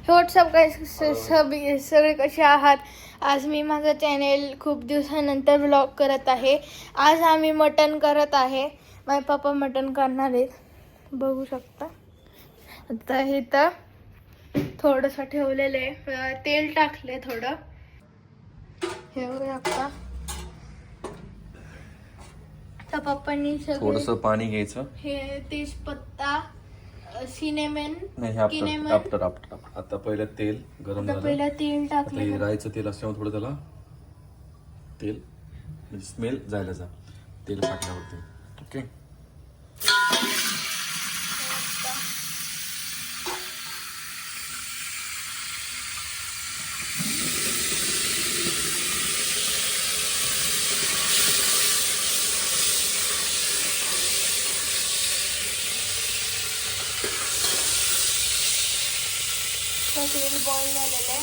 WhatsApp काय सगळे कसे आहात. आज मी माझं चॅनेल खूप दिवसानंतर व्लॉग करत आहे. आज आम्ही मटण करत आहे. माझे पप्पा मटण करणार आहेत, बघू शकता. आता हे तर थोडंसं ठेवलेलं आहे, तेल टाकले थोडं, हे बघू शकता. तर पप्पांनी थोडंसं पाणी घ्यायचं, हे तेजपत्ता, सिनेमन, आफ्टर आता पहिलं तेल गरम झालं. पहिलं तेल आता टाकलं. हे राईचं तेल असल्यामुळे थोडं त्याला तेल म्हणजे स्मेल जायला जा तेल टाकल्यावरती. ओके, तेल बॉईल झालेलं आहे.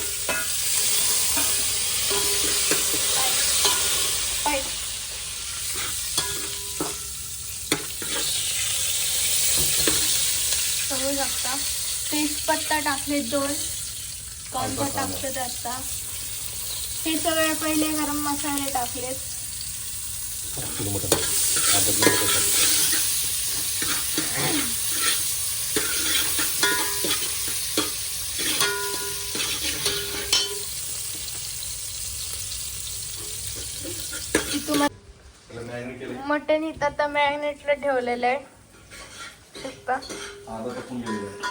बघू शकता तेजपत्ता टाकले 2, कांदा टाकले. आता हे सगळे पहिले गरम मसाले टाकलेत. मटण इथं आता मॅरिनेटला ठेवलेलं आहे.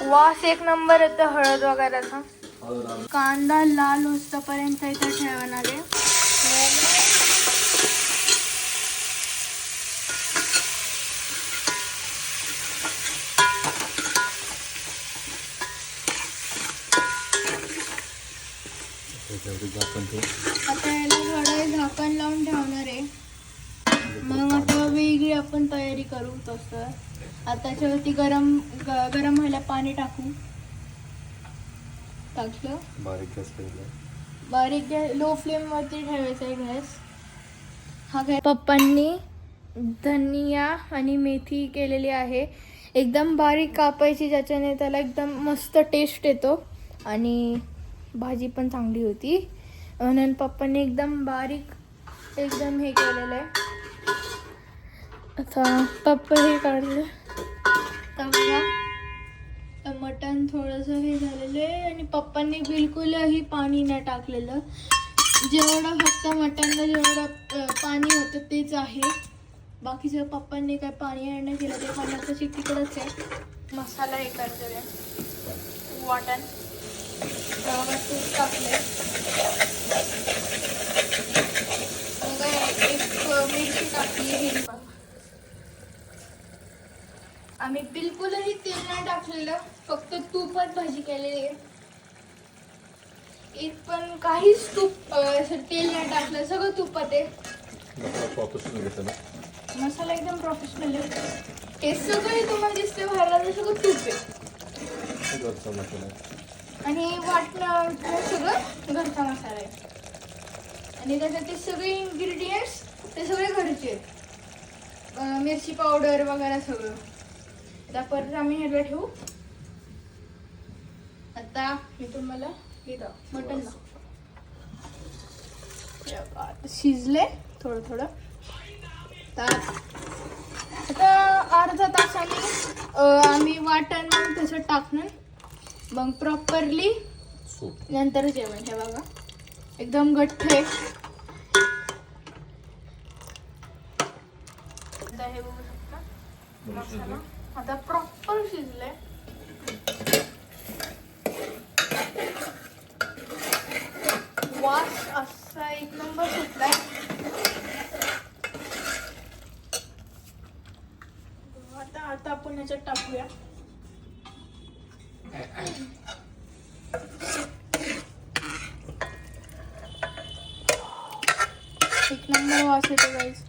वास एक नंबर येतो हळद वगैरेचा. कांदा लाल होईपर्यंत इथं ठेवणार आहे. आता याला थोडं झाकण लावून ठेवणार आहे. मग आता वेगळी आपण तयारी करू. तसं आता त्याच्यावरती गरम व्हायला पाणी टाकलं. बारीक गॅस, लो फ्लेम वरती ठेवायचा आहे गॅस. हा गॅस. पप्पांनी धनिया आणि मेथी केलेली आहे, एकदम बारीक कापायची, ज्याच्याने त्याला एकदम मस्त टेस्ट येतो आणि भाजी पण चांगली होती. म्हणून पप्पांनी एकदम बारीक एकदम हे केलेलं आहे. आता पप्पा हे काढले. मटण थोडंसं हे झालेलं आहे आणि पप्पांनी बिलकुलही पाणी नाही टाकलेलं. जेवढं फक्त मटणला जेवढं पाणी होतं तेच आहे. बाकीचं पप्पांनी काय पाणी ॲड नाही केलं, ते पाण्याचं तिकडंच आहे. मसाला हे करतो वाटण तूप टाकले. एक मिरची टाकली हिरवा. आम्ही बिलकुलही तेल नाही टाकलेलं, फक्त तूपच भाजी केलेली आहे. एक पण काहीच तेल नाही टाकलं, सगळं तुपात आहे. मसाला एकदम प्रोफेशनल आहे. हे सगळं तुम्हाला दिसते बाहेर सगळं तूप आहे आणि वाटणं सगळं घरचा मसाला आहे. आणि त्याच्यात ते सगळे इन्ग्रेडियंट्स ते सगळे घरचे आहेत. मिरची पावडर वगैरे सगळं. आता परत आम्ही ह्याला ठेवू. आता मी तुम्हाला मटण शिजले थोडं. आता अर्धा तासाने आम्ही वाटण तसं टाकणार, मग प्रॉपरली नंतर जेवण. हे बघा एकदम घट्ट आहे. आता हे बघू शकता मसाला आता प्रॉपर शिजलंय. वास असा एक नंबर सुटलाय. आता आपण याच्यात टाकूया. एक नंबर वास येतो गाईस.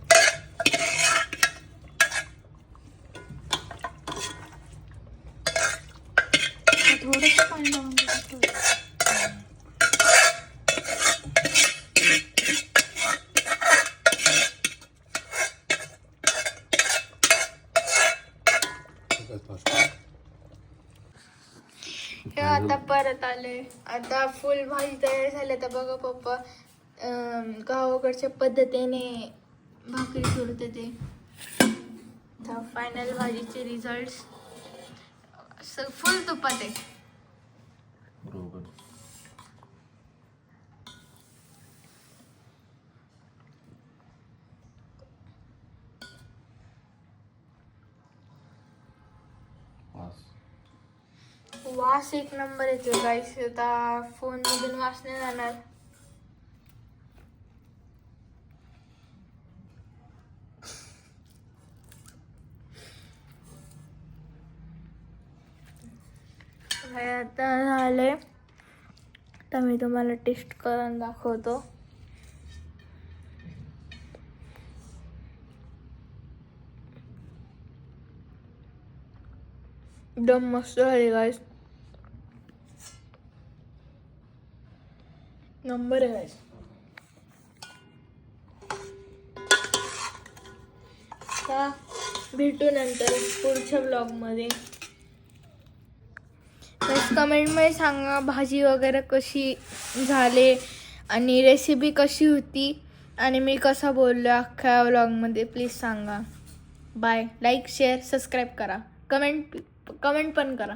थोडंसं पाणी लावून देतो. आता परत झाले. आता फुल भाजी तयार झाली. आता बघा पप्पा गावाकडच्या पद्धतीने भाकरी सोडते ते. आता फायनल भाजीचे रिझल्ट फुल तुपात आहे. बरोबर. वास एक नंबर येतो गाईस. आता फोन मधून वास नाही जाणार. आता झाले. आता मी तुम्हाला टेस्ट करून दाखवतो. एकदम मस्त झाले गाईस. नंबर आहे गाईस. आता भेटू नंतर पुढच्या ब्लॉगमध्ये. कमेंटमध्ये सांगा भाजी वगैरे कशी झाले आणि रेसिपी कशी होती आणि मी कसा बोललो अख्ख्या व्लॉगमध्ये. प्लीज सांगा. बाय. लाईक शेअर सबस्क्राईब करा. कमेंट पण करा.